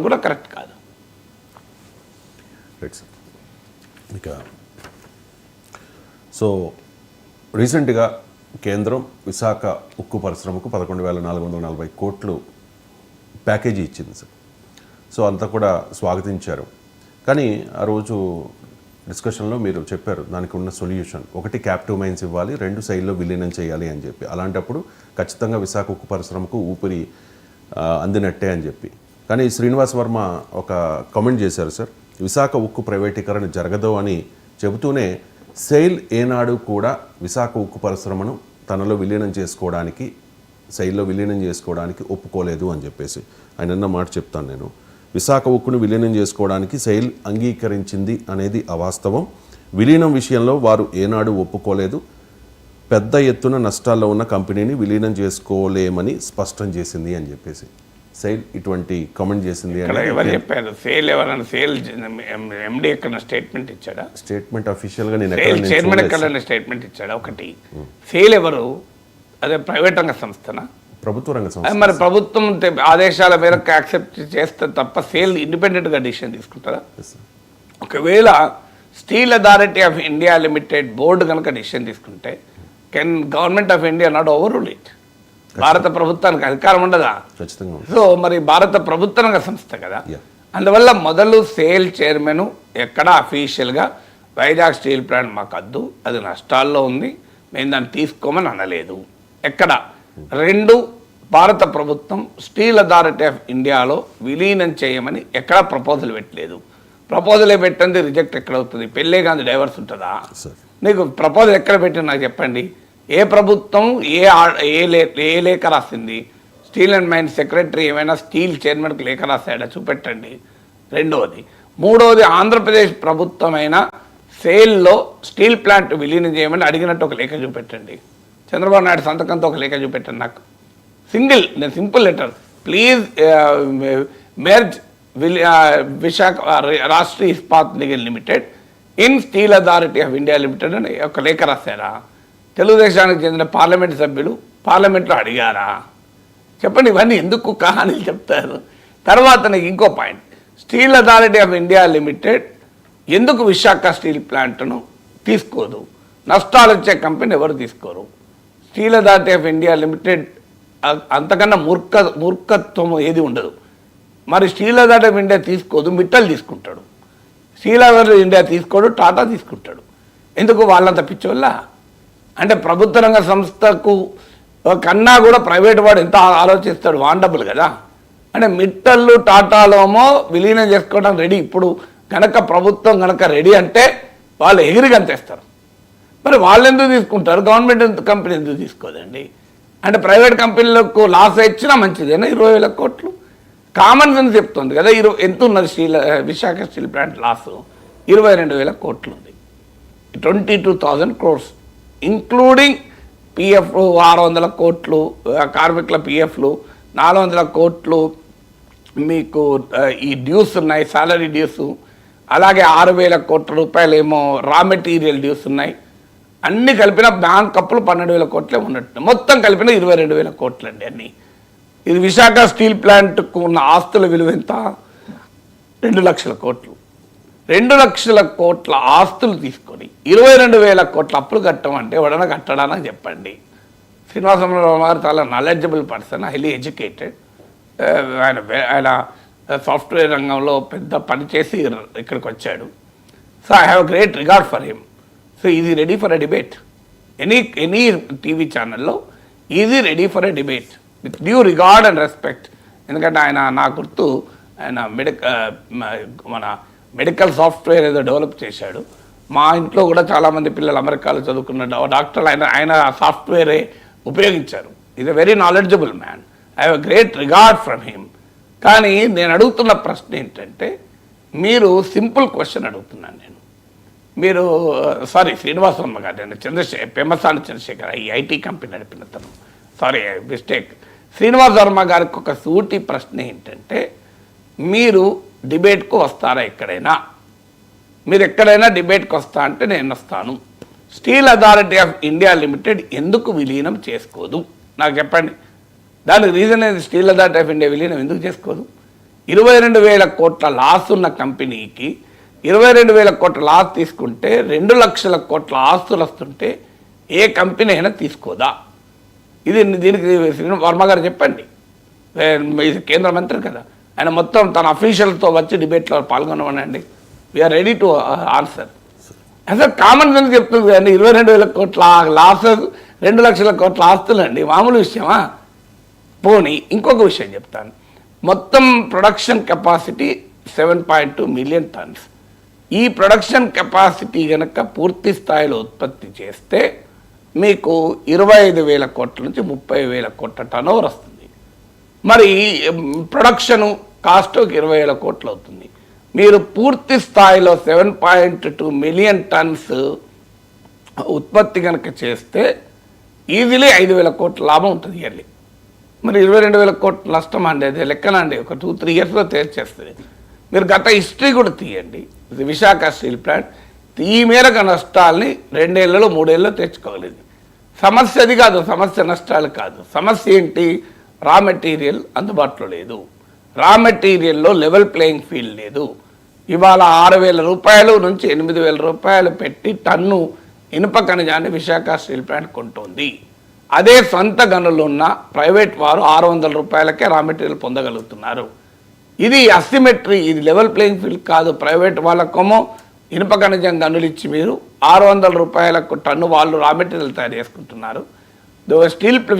కూడా కరెక్ట్ కాదు. ఇక సో రీసెంట్గా కేంద్రం విశాఖ ఉక్కు పరిశ్రమకు 11,440 కోట్లు ప్యాకేజీ ఇచ్చింది సార్. సో అంతా కూడా స్వాగతించారు. కానీ ఆ రోజు డిస్కషన్లో మీరు చెప్పారు దానికి ఉన్న సొల్యూషన్ ఒకటి క్యాప్టివ్ మైన్స్ ఇవ్వాలి, 2 సైడ్లో విలీనం చేయాలి అని చెప్పి. అలాంటప్పుడు ఖచ్చితంగా విశాఖ ఉక్కు పరిశ్రమకు ఊపిరి అందినట్టే అని చెప్పి. కానీ శ్రీనివాస్ వర్మ ఒక కామెంట్ చేశారు సార్, విశాఖ ఉక్కు ప్రైవేటీకరణ జరగదు అని చెబుతూనే సెయిల్ ఏనాడు కూడా విశాఖ ఉక్కు పరిశ్రమను తనలో విలీనం చేసుకోవడానికి శైలిలో విలీనం చేసుకోవడానికి ఒప్పుకోలేదు అని చెప్పేసి ఆయన అన్న మాట చెప్తాను నేను. విశాఖ ఉక్కును విలీనం చేసుకోవడానికి సెయిల్ అంగీకరించింది అనేది అవాస్తవం. విలీనం విషయంలో వారు ఏనాడు ఒప్పుకోలేదు. పెద్ద ఎత్తున నష్టాల్లో ఉన్న కంపెనీని విలీనం చేసుకోలేమని స్పష్టం చేసింది అని చెప్పేసి సెయిల్ ఇటువంటి కామెంట్ చేసింది. ఎవరు చెప్పారు? సేల్ ఎవరైనా సేల్ ఎండి ఎక్కడ స్టేట్మెంట్ ఇచ్చాడా? స్టేట్మెంట్ అఫీషియల్గా నేను చైర్మన్ ఎక్కడ స్టేట్మెంట్ ఇచ్చాడా? ఒకటి సేల్ ఎవరు? అదే ప్రైవేట్ రంగ సంస్థనా? ప్రభుత్వ రంగ సంస్థ. మరి ప్రభుత్వం ఆదేశాల మేరకు యాక్సెప్ట్ చేస్తే తప్ప సేల్ ఇండిపెండెంట్గా డిసిషన్ తీసుకుంటారా? ఒకవేళ steel authority of India limited board కనుక డిసిషన్ తీసుకుంటే can government of India not over rule it? భారత ప్రభుత్వానికి అధికారం ఉండదా? సో మరి భారత ప్రభుత్వ రంగ సంస్థ కదా. అందువల్ల మొదలు సేల్ చైర్మన్ ఎక్కడ అఫీషియల్గా వైజాగ్ స్టీల్ ప్లాంట్ మాకు వద్దు, అది నష్టాల్లో ఉంది, మేము దాన్ని తీసుకోమని అనలేదు ఎక్కడ. 2, భారత ప్రభుత్వం స్టీల్ అథారిటీ ఆఫ్ ఇండియాలో విలీనం చేయమని ఎక్కడా ప్రపోజల్ పెట్టలేదు. ప్రపోజలే పెట్టండి రిజెక్ట్ ఎక్కడ అవుతుంది? పెళ్ళే కానీ డైవర్స్ ఉంటుందా? నీకు ప్రపోజల్ ఎక్కడ పెట్టింది నాకు చెప్పండి. ఏ ప్రభుత్వం ఏ లేఖ రాసింది? స్టీల్ అండ్ మైన్స్ సెక్రటరీ ఏమైనా స్టీల్ చైర్మన్కి లేఖ రాశాడా? చూపెట్టండి. 2వది. 3వది, ఆంధ్రప్రదేశ్ ప్రభుత్వమైన సేల్లో స్టీల్ ప్లాంట్ విలీనం చేయమని అడిగినట్టు ఒక లేఖ చూపెట్టండి. చంద్రబాబు నాయుడు సంతకంతో ఒక లేఖ చూపెట్టండి నాకు. Simple letter, please merge Visakha Rashtriya Ispat Nigam limited in steel authority of India limited అని ఒక లేఖ రాశారా? తెలుగుదేశానికి చెందిన పార్లమెంట్ సభ్యులు పార్లమెంట్లో అడిగారా? చెప్పండి. ఇవన్నీ ఎందుకు కహానీలు చెప్తారు? తర్వాత నీకు ఇంకో point, steel authority of India limited ఎందుకు విశాఖ స్టీల్ ప్లాంట్ను తీసుకోదు? నష్టాలు వచ్చే కంపెనీ ఎవరు తీసుకోరు? Steel authority of India limited అంతకన్నా మూర్ఖత్వం ఏది ఉండదు. మరి స్టీల్ అథారిటీ ఆఫ్ ఇండియా తీసుకోదు, మిట్టల్ తీసుకుంటాడు. స్టీల్ అథారిటీ ఆఫ్ ఇండియా తీసుకోడు, టాటా తీసుకుంటాడు. ఎందుకు? వాళ్ళంత పిచ్చోళ్ళ? అంటే ప్రభుత్వ రంగ సంస్థకు కన్నా కూడా ప్రైవేట్ వాడు ఎంత ఆలోచిస్తాడు? వాండబుల్ కదా. అంటే మిట్టళ్ళు టాటాలోమో విలీనం చేసుకోవడం రెడీ. ఇప్పుడు కనుక ప్రభుత్వం కనుక రెడీ అంటే వాళ్ళు ఎగిరిగంతేస్తారు. మరి వాళ్ళు ఎందుకు తీసుకుంటారు? గవర్నమెంట్ కంపెనీ ఎందుకు తీసుకోదండి? అంటే ప్రైవేట్ కంపెనీలకు లాస్ ఇచ్చినా మంచిదేనా? 20,000 కోట్లు కామన్ సెన్స్ చెప్తుంది కదా. ఎంత ఉన్నది విశాఖ స్టీల్ ప్లాంట్ లాస్? 22,000 కోట్లు ఉంది. 22,000 crores ఇంక్లూడింగ్ పిఎఫ్లు 600 కోట్లు, కార్మికుల పిఎఫ్లు 400 కోట్లు, మీకు ఈ డ్యూస్ ఉన్నాయి, సాలరీ డ్యూస్, అలాగే 6,000 కోట్ల రూపాయలు ఏమో రా మెటీరియల్ డ్యూస్ ఉన్నాయి. అన్నీ కలిపిన బ్యాంక్ అప్పులు 12,000 కోట్లే ఉన్నట్టు. మొత్తం కలిపిన 22,000 కోట్లు అండి అన్నీ. ఇది విశాఖ స్టీల్ ప్లాంట్కు ఉన్న ఆస్తుల విలువ ఎంత? 2 లక్షల కోట్లు. 2 లక్షల కోట్ల ఆస్తులు తీసుకొని 22,000 కోట్ల అప్పులు కట్టమంటే ఎవడన్నా కట్టడానికి చెప్పండి. శ్రీనివాసరావు గారు చాలా నాలెడ్జబుల్ పర్సన్, హైలీ ఎడ్యుకేటెడ్. ఆయన సాఫ్ట్వేర్ రంగంలో పెద్ద పని చేసి ఇక్కడికి వచ్చాడు. So I have great regard for him. So is ready for a debate. Any TV ఛానల్లో is ready for a debate with due regard and respect. ఎందుకంటే ఆయన నా గుర్తు ఆయన మన మెడికల్ సాఫ్ట్వేర్ ఏదో డెవలప్ చేశాడు. మా ఇంట్లో కూడా చాలామంది పిల్లలు అమెరికాలో చదువుకున్న డాక్టర్లు ఆయన సాఫ్ట్వేరే ఉపయోగించారు. Is a very knowledgeable man. I have great regard from him. కానీ నేను అడుగుతున్న ప్రశ్న ఏంటంటే, మీరు సింపుల్ క్వశ్చన్ అడుగుతున్నాను నేను. మీరు శ్రీనివాస వర్మ గారు, పెమ్మసాని చంద్రశేఖర్ ఈ ఐటీ కంపెనీ నడిపిన తను, మిస్టేక్. శ్రీనివాస వర్మ గారికి ఒక సూటి ప్రశ్న ఏంటంటే, మీరు డిబేట్కు వస్తారా? మీరు ఎక్కడైనా డిబేట్కి వస్తా అంటే నేను వస్తాను. Steel authority of India limited ఎందుకు విలీనం చేసుకోదు నాకు చెప్పండి. దానికి రీజన్ ఏది? స్టీల్ అథారిటీ ఆఫ్ ఇండియా విలీనం ఎందుకు చేసుకోదు? 22,000 కోట్ల లాస్ ఉన్న కంపెనీకి 22,000 కోట్ల లాస్ తీసుకుంటే 2 లక్షల కోట్ల ఆస్తులు వస్తుంటే ఏ కంపెనీ అయినా తీసుకోదా? దీనికి వర్మ గారు చెప్పండి, ఇది కేంద్ర మంత్రి కదా, ఆయన మొత్తం తన అఫీషియల్తో వచ్చి డిబేట్లో పాల్గొనమనండి. We are ready to answer. అసలు కామన్ సెన్స్ చెప్తుంది కదండి. 22,000 కోట్ల లాస్, 2 లక్షల కోట్ల ఆస్తులు అండి, మామూలు విషయమా? పోనీ ఇంకొక విషయం చెప్తాను. మొత్తం ప్రొడక్షన్ కెపాసిటీ 7.2 మిలియన్ టన్స్. ఈ ప్రొడక్షన్ కెపాసిటీ కనుక పూర్తి స్థాయిలో ఉత్పత్తి చేస్తే మీకు 25,000 కోట్ల నుంచి 30,000 కోట్ల టర్నోవర్ వస్తుంది. మరి ప్రొడక్షను కాస్ట్ 20,000 కోట్లు అవుతుంది. మీరు పూర్తి స్థాయిలో 7.2 మిలియన్ టన్స్ ఉత్పత్తి కనుక చేస్తే ఈజీలీ 5,000 కోట్ల లాభం ఉంటుంది ఇయర్లీ. మరి 22,000 కోట్ల నష్టం అండి, అది లెక్కనండి. ఒక 2-3 ఇయర్స్లో తేల్చేస్తుంది. మీరు గత హిస్టరీ కూడా తీయండి. ఇది విశాఖ స్టీల్ ప్లాంట్ ఈ మేరకు నష్టాలని 2 ఏళ్లలో 3 ఏళ్ళలో తెచ్చుకోగలిగింది. సమస్య అది కాదు, సమస్య నష్టాలు కాదు. సమస్య ఏంటి? రా మెటీరియల్ అందుబాటులో లేదు. రా మెటీరియల్లో లెవెల్ ప్లేయింగ్ ఫీల్డ్ లేదు. ఇవాళ 6,000 రూపాయలు నుంచి 8,000 రూపాయలు పెట్టి టన్ను ఇనుప ఖనిజాన్ని విశాఖ స్టీల్ ప్లాంట్ కొంటోంది. అదే సొంత గనులు ఉన్న ప్రైవేట్ వారు 600 రూపాయలకే రా మెటీరియల్ పొందగలుగుతున్నారు. ఇది అసిమెట్రీ, ఇది లెవెల్ ప్లేయింగ్ ఫీల్డ్ కాదు. ప్రైవేట్ వాళ్ళకేమో ఇనుప ఖనిజం గనులు ఇచ్చి మీరు 600 రూపాయలకు టన్ను వాళ్ళు రా మెటీరియల్ తయారు చేసుకుంటున్నారు.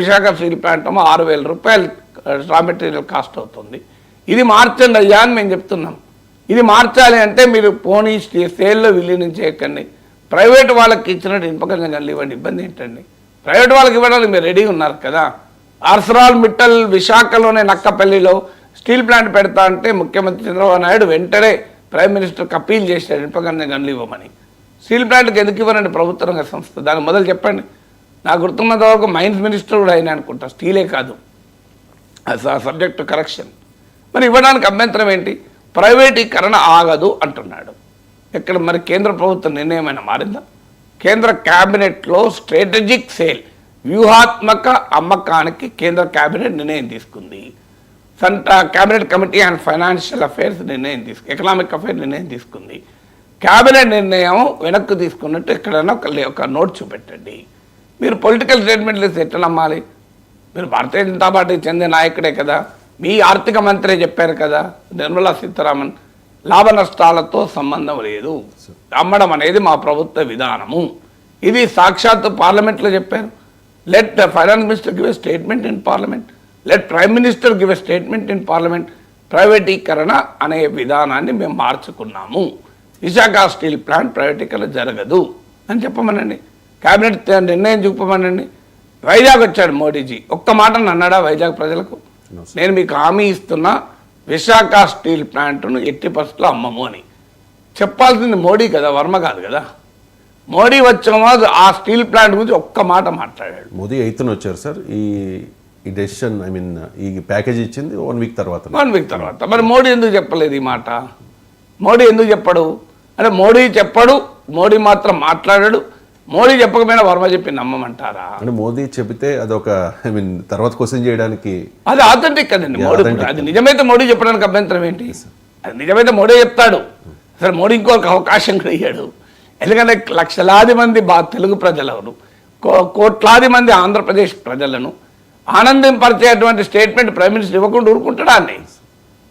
విశాఖ స్టీల్ ప్లాంట్ ఏమో 6,000 రూపాయలు రా మెటీరియల్ కాస్ట్ అవుతుంది. ఇది మార్చండి అయ్యా అని మేము చెప్తున్నాం. ఇది మార్చాలి అంటే మీరు పోనీ సేల్లో విలీనం చేయకండి, ప్రైవేట్ వాళ్ళకి ఇచ్చినట్టు ఇనుప ఖనిజం గనులు ఇవ్వండి. ఇబ్బంది ఏంటండి? ప్రైవేట్ వాళ్ళకి ఇవ్వడానికి మీరు రెడీగా ఉన్నారు కదా. ఆర్సరాల్ మిట్టల్ విశాఖలోనే నక్కపల్లిలో స్టీల్ ప్లాంట్ పెడతా అంటే ముఖ్యమంత్రి చంద్రబాబు నాయుడు వెంటనే ప్రైమ్ మినిస్టర్కి అప్పీల్ చేశాడు ఇనుప ఖనిజం గనులు ఇవ్వమని. స్టీల్ ప్లాంట్కి ఎందుకు ఇవ్వరండి ప్రభుత్వ రంగ సంస్థ? దానికి మొదలు చెప్పండి. నాకు గుర్తున్నంత వరకు మైన్స్ మినిస్టర్ కూడా అయినా అనుకుంటా, స్టీలే కాదు, సబ్జెక్ట్ టు కరెక్షన్. మరి ఇవ్వడానికి అభ్యంతరం ఏంటి? ప్రైవేటీకరణ ఆగదు అంటున్నాడు. ఇక్కడ మరి కేంద్ర ప్రభుత్వ నిర్ణయం అయినా మారిందా? కేంద్ర క్యాబినెట్లో స్ట్రాటజిక్ సేల్, వ్యూహాత్మక అమ్మకానికి కేంద్ర క్యాబినెట్ నిర్ణయం తీసుకుంది. Cabinet committee and financial affairs economic affairs నిర్ణయం తీసుకుంది. క్యాబినెట్ నిర్ణయం వెనక్కు తీసుకున్నట్టు ఎక్కడైనా ఒక నోట్ చూపెట్టండి. మీరు పొలిటికల్ స్టేట్మెంట్లు ఎట్లా నమ్మాలి? మీరు భారతీయ జనతా పార్టీ చెందిన నాయకుడే కదా, మీ ఆర్థిక మంత్రి చెప్పారు కదా నిర్మలా సీతారామన్, లాభ నష్టాలతో సంబంధం లేదు, అమ్మడం అనేది మా ప్రభుత్వ విధానము. ఇది సాక్షాత్తు పార్లమెంట్లో చెప్పారు. Let finance minister give a statement in parliament, let prime minister give a statement in parliament. ప్రైవేటీకరణ అనే విధానాన్ని మేము మార్చుకున్నాము, విశాఖ స్టీల్ ప్లాంట్ ప్రైవేటీకరణ జరగదు అని చెప్పమనండి. క్యాబినెట్ నిర్ణయం చూపమనండి. వైజాగ్ వచ్చాడు మోడీజీ, ఒక్క మాట అన్నాడా వైజాగ్ ప్రజలకు? నేను మీకు హామీ ఇస్తున్నా, విశాఖ స్టీల్ ప్లాంట్ను ఎట్టి పరిస్థితుల్లో అమ్మము అని చెప్పాల్సింది మోడీ కదా, వర్మ కాదు కదా. మోడీ వచ్చామో ఆ స్టీల్ ప్లాంట్ గురించి ఒక్క మాట మాట్లాడాడు. మోదీ 8న వచ్చారు సార్. ఈ డెసిషన్ ఈ ప్యాకేజ్ ఇచ్చింది 1 వీక్ తర్వాత. 1 వీక్ తర్వాత. మరి మోడీ ఎందుకు చెప్పలేదు ఈ మాట? మోడీ ఎందుకు చెప్పడు అంటే మోడీ చెప్పడు, మోడీ మాత్రం మాట్లాడాడు. మోడీ చెప్పకపోయినా వర్మ చెప్పి నమ్మమంటారా? అంటే మోదీ చెబితే అదొక తర్వాత క్వశ్చన్ చేయడానికి అది ఆథెంటిక్ కదండి. మోడీ అది నిజమైతే మోడీ చెప్పడానికి అభ్యంతరం ఏంటి? అది నిజమైతే మోడీ చెప్తాడు. సరే, మోడీ ఇంకొక అవకాశం కూడా ఇయ్యాడు. ఎందుకంటే లక్షలాది మంది తెలుగు ప్రజలను, కోట్లాది మంది ఆంధ్రప్రదేశ్ ప్రజలను ఆనందింపరిచేటువంటి స్టేట్మెంట్ ప్రైమ్ మినిస్టర్ ఇవ్వకుండా ఊరుకుంటాడా అండి?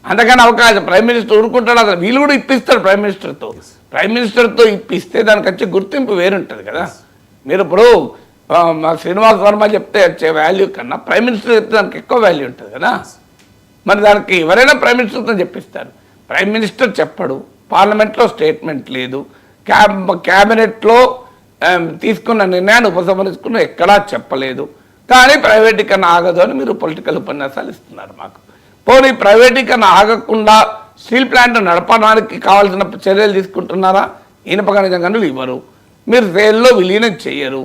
అందుకని అవకాశం ప్రైమ్ మినిస్టర్ ఊరుకుంటాడు. అసలు వీళ్ళు కూడా ఇప్పిస్తాడు ప్రైమ్ మినిస్టర్తో. ప్రైమ్ మినిస్టర్తో ఇప్పిస్తే దానికి వచ్చే గుర్తింపు వేరుంటుంది కదా. మీరు ఇప్పుడు శ్రీనివాస్ వర్మ చెప్తే వచ్చే వాల్యూ కన్నా ప్రైమ్ మినిస్టర్ చెప్తే దానికి ఎక్కువ వాల్యూ ఉంటుంది కదా. మరి దానికి ఎవరైనా ప్రైమ్ మినిస్టర్తో చెప్పిస్తారు. ప్రైమ్ మినిస్టర్ చెప్పడు, పార్లమెంట్లో స్టేట్మెంట్ లేదు, క్యాబినెట్లో తీసుకున్న నిర్ణయాన్ని ఉపసంహరించుకున్న ఎక్కడా చెప్పలేదు. కానీ ప్రైవేటీకరణ ఆగదు అని మీరు పొలిటికల్ ఉపన్యాసాలు ఇస్తున్నారు మాకు. పోనీ ప్రైవేటీకరణ ఆగకుండా స్టీల్ ప్లాంట్ నడపడానికి కావాల్సిన చర్యలు తీసుకుంటున్నారా? ఇనుప ఖనిజ గనులు ఇవ్వరు, మీరు సేల్లో విలీనం చేయరు.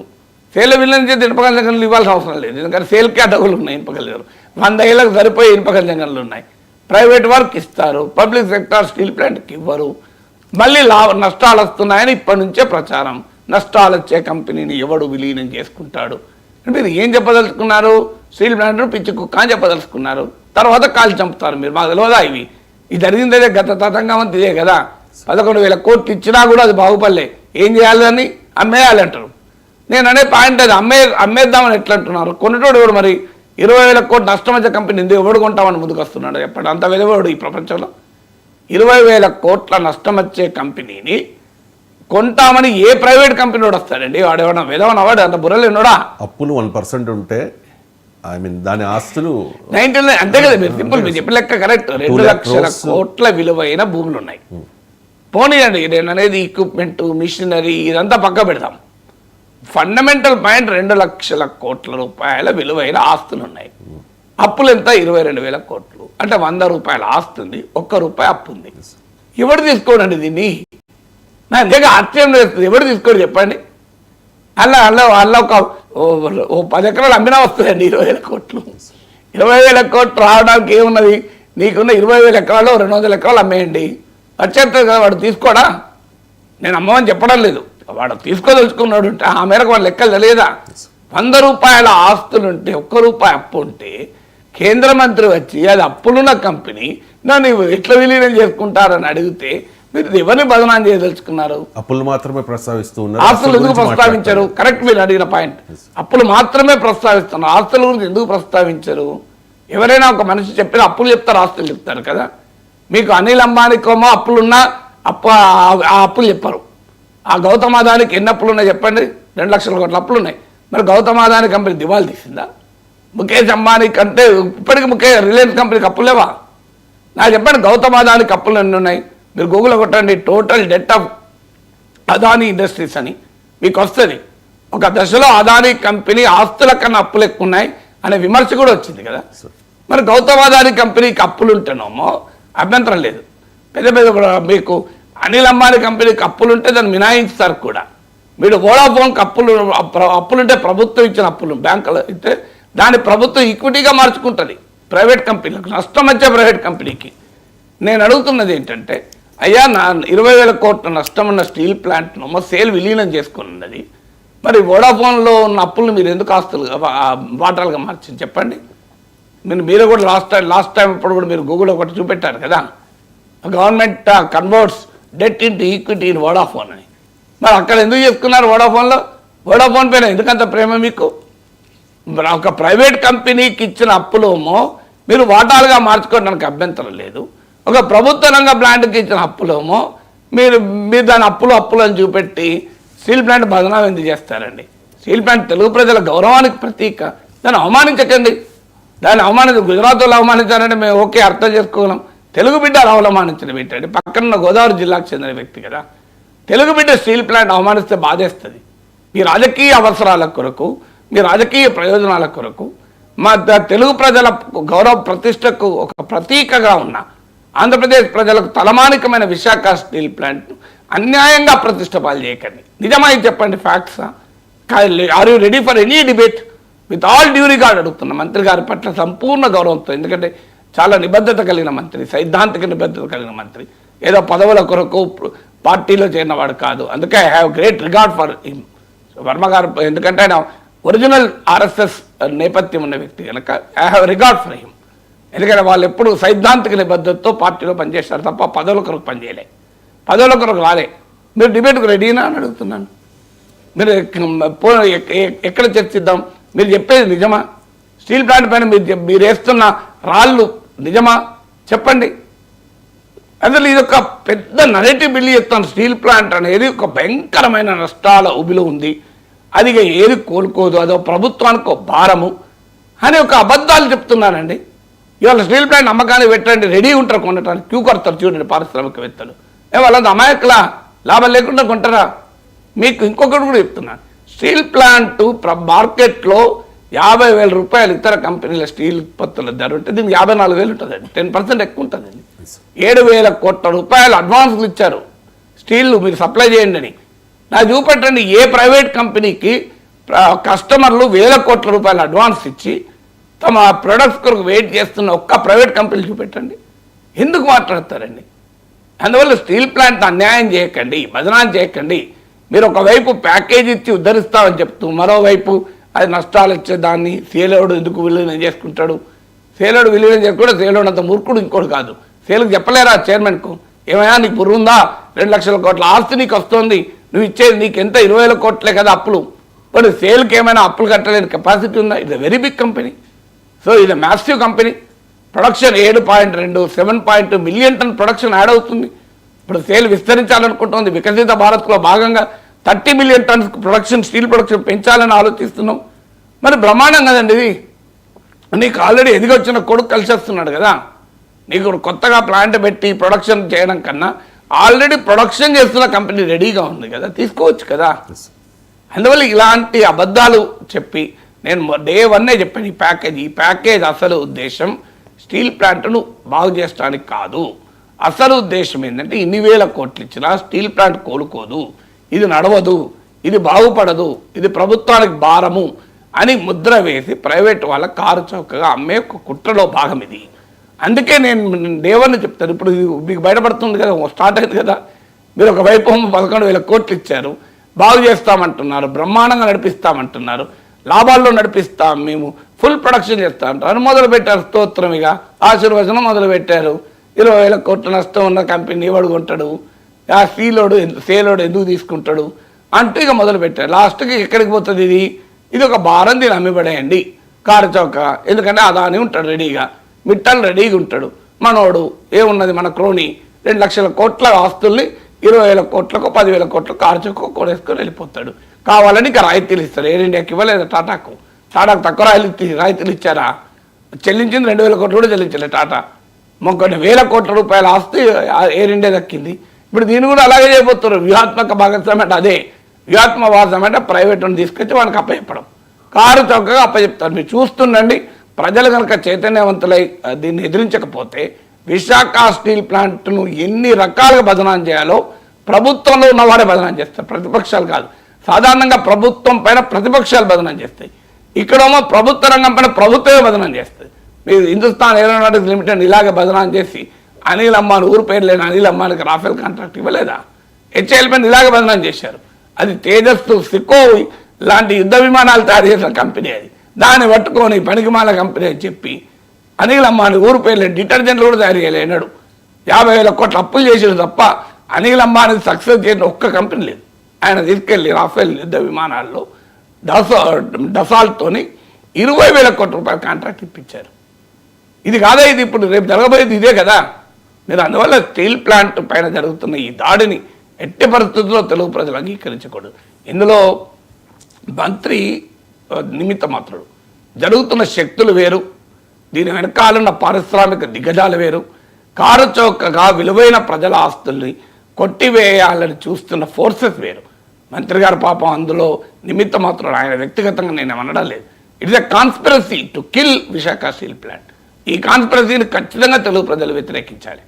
సేల్లో విలీనం చేస్తే ఇనుప ఖనిజ గనులు ఇవ్వాల్సిన అవసరం లేదు, ఎందుకంటే సేల్కే అడవులు ఉన్నాయి. ఇనుప ఖనిజ 100 ఏళ్ళకు సరిపోయే ఇనుప ఖనిజ గనులు ఉన్నాయి. ప్రైవేట్ వర్క్ ఇస్తారు, పబ్లిక్ సెక్టార్ స్టీల్ ప్లాంట్కి ఇవ్వరు. మళ్ళీ నష్టాలు వస్తున్నాయని ఇప్పటి నుంచే ప్రచారం. నష్టాలు వచ్చే కంపెనీని ఎవడు విలీనం చేసుకుంటాడు? మీరు ఏం చెప్పదలుచుకున్నారు? స్టీల్ ప్లాంట్ను పిచ్చి కుక్క అని చెప్పదలుచుకున్నారు. తర్వాత కాల్చి చంపుతారు మీరు. మాకు తెలియదా ఇవి? ఇది జరిగిందే గత తతంగం ఇదే కదా. 11,000 కోట్లు ఇచ్చినా కూడా అది బాగుపడలే. ఏం చేయాలని అమ్మేయాలి అంటారు. నేను అనే పాయింట్ అది అమ్మేద్దామని ఎట్లా అంటున్నారు? కొనేటోడు ఎవడు మరి? 20,000 కోట్లు నష్టం వచ్చే కంపెనీ ఎందుకు ఎవడు కొంటామని ముందుకు వస్తున్నాడు చెప్పండి? అంత విలువడు ఈ ప్రపంచంలో. 20,000 కోట్ల నష్టం వచ్చే కంపెనీని కొంటామని ఏ ప్రైవేట్ కంపెనీ వాడు వస్తాడండి? వాడు ఎవడన్నా విధవన వాడు అంత బుర్రలేనోడా? అప్పులు 1% ఉంటే దాని ఆస్తులు 99 అంతే కదా. మీరు సింపుల్ మీరు చెప్పిన లెక్క కరెక్ట్. 2 లక్షల కోట్ల విలువైన భూములు ఉన్నాయి. పోనీయండి, నేను అనేది ఎక్విప్మెంట్ మిషనరీ ఇదంతా పక్క పెడతాం. ఫండమెంటల్ పాయింట్ 2 లక్షల కోట్ల రూపాయల విలువైన ఆస్తులు ఉన్నాయి. అప్పులు ఎంత? 22,000 కోట్లు. అంటే 100 రూపాయల ఆస్తి ఉంది, 1 రూపాయి అప్పు ఉంది. ఎవరు తీసుకోడండి దీన్ని? నా దగ్గర ఆశ్చర్యం వేస్తుంది. ఎవరు తీసుకోడు చెప్పండి? అలా ఒక 10 ఎకరాలు అమ్మినా వస్తుందండి 20,000 కోట్లు. 20,000 కోట్లు రావడానికి ఏమున్నది? నీకున్న 20,000 ఎకరాలు 200 ఎకరాలు అమ్మేయండి, వచ్చేస్తుంది కదా. వాడు తీసుకోడా? నేను అమ్మమని చెప్పడం లేదు, వాడు తీసుకోదలుచుకున్నాడు ఉంటే ఆ మేరకు వాళ్ళ లెక్కలు తెలియదా? 100 రూపాయల ఆస్తులు ఉంటే 1 రూపాయి అప్పు ఉంటే కేంద్ర మంత్రి వచ్చి అది అప్పులున్న కంపెనీ నన్ను ఎట్లా విలీనం చేసుకుంటారని అడిగితే మీరు ఎవరిని బదనాం చేయదలుచుకున్నారు? అప్పులు మాత్రమే ప్రస్తావిస్తూ ఉన్నారు. ఆస్తులు ఎందుకు ప్రస్తావించారు? కరెక్ట్, మీరు అడిగిన పాయింట్. అప్పులు మాత్రమే ప్రస్తావిస్తున్నారు, ఆస్తుల గురించి ఎందుకు ప్రస్తావించరు? ఎవరైనా ఒక మనిషి చెప్పిన అప్పులు చెప్తారు, ఆస్తులు చెప్తారు కదా. మీకు అనిల్ అంబానీకోమో అప్పులున్నా ఆ అప్పులు చెప్పరు. ఆ గౌతమ్ అదానికి ఎన్ని అప్పులు ఉన్నాయి చెప్పండి? 2 లక్షల కోట్ల అప్పులు ఉన్నాయి. మరి గౌతమ్ అదాని కంపెనీ దివాళా తీసిందా? ముఖేష్ అంబానీ కంటే ఇప్పటికీ రిలయన్స్ కంపెనీకి అప్పులు లేవా? నాకు చెప్పండి, గౌతమ్ అదానికి అప్పులు ఎన్ని ఉన్నాయి? మీరు గూగుల్లో కొట్టండి total det of Adani industries అని, మీకు వస్తుంది. ఒక దశలో అదానీ కంపెనీ ఆస్తుల కన్నా అప్పులు ఎక్కువ ఉన్నాయి అనే విమర్శ కూడా వచ్చింది కదా. మరి గౌతమ్ అదానీ కంపెనీకి అప్పులు ఉంటేనేమో అభ్యంతరం లేదు. పెద్ద కూడా మీకు అనిల్ అంబానీ కంపెనీకి అప్పులుంటే దాన్ని మినాయించుతారు కూడా. మీరు వోడాఫోన్కి అప్పులుంటే ప్రభుత్వం ఇచ్చిన అప్పులు బ్యాంకులో ఇస్తే దాన్ని ప్రభుత్వం ఈక్విటీగా మార్చుకుంటుంది ప్రైవేట్ కంపెనీలకు, నష్టం వచ్చే ప్రైవేట్ కంపెనీకి. నేను అడుగుతున్నది ఏంటంటే, అయ్యా నా 20,000 కోట్ల నష్టం ఉన్న స్టీల్ ప్లాంట్ను సేల్ విలీనం చేసుకుని ఉన్నది, మరి వోడాఫోన్లో ఉన్న అప్పులను మీరు ఎందుకు ఆస్తులుగా వాటాలుగా మార్చింది చెప్పండి? మీరు కూడా లాస్ట్ టైం ఇప్పుడు కూడా మీరు గూగుల్ ఒకటి చూపెట్టారు కదా, government converts debt into equity in Vodafone అని. మరి అక్కడ ఎందుకు చేసుకున్నారు? వోడాఫోన్ పైన ఎందుకంత ప్రేమ మీకు? ఒక ప్రైవేట్ కంపెనీకి ఇచ్చిన అప్పులేమో మీరు వాటాలుగా మార్చుకోవడానికి అభ్యంతరం లేదు. ఒక ప్రభుత్వ రంగ ప్లాంట్కి ఇచ్చిన అప్పులేమో మీరు దాని అప్పులు అని చూపెట్టి స్టీల్ ప్లాంట్ బదనాం ఎందుకు చేస్తారండి? స్టీల్ ప్లాంట్ తెలుగు ప్రజల గౌరవానికి ప్రతీక. దాన్ని అవమానించకండి. గుజరాత్ వాళ్ళు అవమానించారంటే మేము ఓకే అర్థం చేసుకోగలం. తెలుగు బిడ్డ అవమానించడం ఏంటంటే, పక్కన గోదావరి జిల్లాకు చెందిన వ్యక్తి కదా. తెలుగు బిడ్డ స్టీల్ ప్లాంట్ అవమానిస్తే బాధేస్తుంది. మీ రాజకీయ అవసరాల కొరకు, మీ రాజకీయ ప్రయోజనాల కొరకు, మా తెలుగు ప్రజల గౌరవ ప్రతిష్టకు ఒక ప్రతీకగా ఉన్న ఆంధ్రప్రదేశ్ ప్రజలకు తలమానికమైన విశాఖ స్టీల్ ప్లాంట్ అన్యాయంగా ప్రతిష్ట పాలు చేయకండి. నిజమా ఇది చెప్పండి, ఫ్యాక్ట్సా? Are you ready for any debate? With all due regard అడుగుతున్న మంత్రి గారి పట్ల సంపూర్ణ గౌరవంతో, ఎందుకంటే చాలా నిబద్ధత కలిగిన మంత్రి, సైద్ధాంతిక నిబద్ధత కలిగిన మంత్రి, ఏదో పదవుల కొరకు పార్టీలో చేరినవాడు కాదు. అందుకే I have great regard for him Varma గారు, ఎందుకంటే ఆయన ఒరిజినల్ ఆర్ఎస్ఎస్ నేపథ్యం ఉన్న వ్యక్తి కనుక I have regard for him. ఎందుకంటే వాళ్ళు ఎప్పుడు సైద్ధాంతిక నిబద్ధతతో పార్టీలో పనిచేస్తారు తప్ప పదవుల కొరకు పనిచేయలే, పదవుల కొరకు రాలే. మీరు డిబేట్కు రెడీనా అని అడుగుతున్నాను. మీరు ఎక్కడ చర్చిద్దాం? మీరు చెప్పేది నిజమా? స్టీల్ ప్లాంట్ పైన మీరు వేస్తున్న రాళ్ళు నిజమా చెప్పండి. అసలు ఇది ఒక పెద్ద నెగటివ్ బిల్లు చెప్తాను. స్టీల్ ప్లాంట్ అనేది ఒక భయంకరమైన నష్టాల ఉబిలో ఉంది, అది ఏది కోలుకోదు, అదో ప్రభుత్వానికి ఒక భారము అని ఒక అబద్ధాలు చెప్తున్నానండి. ఇవాళ స్టీల్ ప్లాంట్ అమ్మకాన్ని పెట్టండి, రెడీ ఉంటారు కొనటానికి, క్యూ కొడతారు చూడండి పారిశ్రామికవేత్తలు. వాళ్ళంతా అమాయకులా, లాభం లేకుండా కొంటారా? మీకు ఇంకొకటి కూడా చెప్తున్నాను, స్టీల్ ప్లాంట్ మార్కెట్లో 50,000 రూపాయలు ఇతర కంపెనీల స్టీల్ ఉత్పత్తుల ధర ఉంటే దీనికి 54,000 ఉంటుందండి. 10% ఎక్కువ ఉంటుందండి. 7,000 కోట్ల రూపాయలు అడ్వాన్స్లు ఇచ్చారు స్టీల్ మీరు సప్లై చేయండి అని. నాకు చూపెట్టండి ఏ ప్రైవేట్ కంపెనీకి కస్టమర్లు 1,000 కోట్ల రూపాయలు అడ్వాన్స్ ఇచ్చి తమ ప్రొడక్ట్స్ కొరకు వెయిట్ చేస్తున్న ఒక్క ప్రైవేట్ కంపెనీ చూపెట్టండి. ఎందుకు మాట్లాడతారండి? అందువల్ల స్టీల్ ప్లాంట్ అన్యాయం చేయకండి, బదనాం చేయకండి. మీరు ఒకవైపు ప్యాకేజ్ ఇచ్చి ఉద్ధరిస్తామని చెప్తూ మరోవైపు అది నష్టాలు వచ్చేదాన్ని సేలోడు ఎందుకు విలీనం చేసుకుంటాడు? సేలోడు విలీనం చేసుకుంటే సేలోడు అంత మూర్ఖుడు ఇంకోటి కాదు. సేల్కి చెప్పలేరా చైర్మన్కు? ఏమైనా నీకు బుర్ర ఉందా? 2 లక్షల కోట్ల ఆస్తి నీకు వస్తుంది, నువ్వు ఇచ్చేది నీకు ఎంత 20,000 కోట్లే కదా అప్పులు. బట్ సేల్కి ఏమైనా అప్పులు కట్టలేని కెపాసిటీ ఉందా? ఇది వెరీ బిగ్ కంపెనీ. సో ఇది massive company. Production 7.2 7.2 million ton production add అవుతుంది. ఇప్పుడు సేల్ విస్తరించాలనుకుంటుంది. వికసిత భారత్లో భాగంగా 30 million tons production, steel production పెంచాలని ఆలోచిస్తున్నాం. మరి బ్రహ్మాండం కదండి ఇది. నీకు ఆల్రెడీ ఎదిగొచ్చిన కొడుకు కలిసి వస్తున్నాడు కదా. నీకు కొత్తగా ప్లాంట్ పెట్టి ప్రొడక్షన్ చేయడం కన్నా ఆల్రెడీ ప్రొడక్షన్ చేస్తున్న కంపెనీ రెడీగా ఉంది కదా, తీసుకోవచ్చు కదా. అందువల్ల ఇలాంటి అబద్ధాలు చెప్పి నేను డే 1 చెప్పాను, ఈ ప్యాకేజ్ అసలు ఉద్దేశం స్టీల్ ప్లాంట్ను బాగు చేయడానికి కాదు. అసలు ఉద్దేశం ఏంటంటే ఇన్ని వేల కోట్లు ఇచ్చినా స్టీల్ ప్లాంట్ కోలుకోదు, ఇది నడవదు, ఇది బాగుపడదు, ఇది ప్రభుత్వానికి భారము అని ముద్ర వేసి ప్రైవేట్ వాళ్ళ కారు చౌకగా అమ్మే ఒక కుట్రలో భాగం ఇది. అందుకే నేను దేవన్ని చెప్తాను. ఇప్పుడు మీకు బయటపడుతుంది కదా, స్టార్ట్ అయింది కదా. మీరు ఒకవైపు 11,000 కోట్లు ఇచ్చారు, బాగు చేస్తామంటున్నారు, బ్రహ్మాండంగా నడిపిస్తామంటున్నారు, లాభాల్లో నడిపిస్తాం, మేము ఫుల్ ప్రొడక్షన్ చేస్తాం అంటారు. మొదలుపెట్టారు స్తోత్రం, ఇక ఆశీర్వచనం మొదలుపెట్టారు. 20,000 కోట్ల నష్టం ఉన్న కంపెనీ ఎవడు కొంటాడు? ఆ సేలోడు ఎందుకు తీసుకుంటాడు అంటూ ఇక మొదలుపెట్టారు. లాస్ట్కి ఎక్కడికి పోతుంది ఇది ఒక భారం, దీన్ని అమ్మిపడేయండి కారు చౌక. ఎందుకంటే అదాని ఉంటాడు రెడీగా, మిట్టల్ రెడీగా ఉంటాడు. మనోడు ఏమున్నది, మన క్రోని 2 లక్షల కోట్ల ఆస్తుల్ని 20,000 కోట్లకు 10,000 కోట్లకు కారు చౌక కొనేసుకొని వెళ్ళిపోతాడు. కావాలని ఇక రాయితీలు ఇస్తారు. ఎయిర్ ఇండియాకి ఇవ్వలేదు, టాటాకు తక్కువ రాయితీలు ఇచ్చారా? చెల్లించింది 2,000 కోట్లు కూడా చెల్లించలేదు టాటా. కొన్ని వేల కోట్ల రూపాయల ఆస్తి ఎయిర్ ఇండియా దక్కింది. ఇప్పుడు దీన్ని కూడా అలాగే చేయబోతున్నారు. వ్యూహాత్మక భాగస్వామ్యం అంటే అదే. వ్యూహాత్మవాదం అంటే ప్రైవేట్ని తీసుకొచ్చి వాళ్ళకి అప్పచెప్పడం, కారు చౌకగా అప్పచెప్తారు. మీరు చూస్తుండండి. ప్రజలు కనుక చైతన్యవంతులై దీన్ని ఎదిరించకపోతే విశాఖ స్టీల్ ప్లాంట్ను ఎన్ని రకాలుగా బదనాం చేయాలో ప్రభుత్వంలో ఉన్నవారే బదనాం చేస్తారు, ప్రతిపక్షాలు కాదు. సాధారణంగా ప్రభుత్వం పైన ప్రతిపక్షాలు బదనాం చేస్తాయి, ఇక్కడేమో ప్రభుత్వ రంగం పైన ప్రభుత్వమే బదనాం చేస్తుంది. మీరు హిందుస్థాన్ ఏరోనాటిక్స్ లిమిటెడ్ ఇలాగే బదనాం చేసి అనిల్ అంబానీ, ఊరు పేరు లేని అనిల్ అంబానీకి రాఫెల్ కాంట్రాక్ట్ ఇవ్వలేదా? హెచ్ఏఎల్ పైన ఇలాగే బదనాం చేశారు. అది తేజస్సు, సికోయ్ లాంటి యుద్ధ విమానాలు తయారు చేసిన కంపెనీ అది. దాన్ని పట్టుకొని పనికిమాల కంపెనీ అని చెప్పి అనిల్ అంబానీ ఊరు పేరు లేని డిటర్జెంట్లు కూడా తయారు చేయలేనాడు. 50,000 కోట్ల అప్పులు చేసాడు తప్ప అనిల్ అంబానీ సక్సెస్ చేసిన ఒక్క కంపెనీ లేదు. ఆయన తీసుకెళ్ళి రాఫెల్ యుద్ధ విమానాల్లో డసాల్ట్తోని 20,000 కోట్ల రూపాయల కాంట్రాక్ట్ ఇప్పించారు. ఇది కాదా ఇది ఇప్పుడు రేపు జరగబోయేది ఇదే కదా. మీరు అందువల్ల స్టీల్ ప్లాంట్ పైన జరుగుతున్న ఈ దాడిని ఎట్టి పరిస్థితుల్లో తెలుగు ప్రజలు అంగీకరించకూడదు. ఇందులో మంత్రి నిమిత్త మాత్రుడు, జరుగుతున్న శక్తులు వేరు, దీని వెనకాలన్న పారిశ్రామిక దిగ్గజాలు వేరు, కారు చౌకగా విలువైన ప్రజల ఆస్తుల్ని కొట్టివేయాలని చూస్తున్న ఫోర్సెస్ వేరు. మంత్రి గారు పాపం అందులో నిమిత్త మాత్రుడు. ఆయన వ్యక్తిగతంగా నేను అనడం లేదు. It's a conspiracy to kill Visakha steel plant. ఈ కాన్స్పిరసీని ఖచ్చితంగా తెలుగు ప్రజలు వ్యతిరేకించాలి.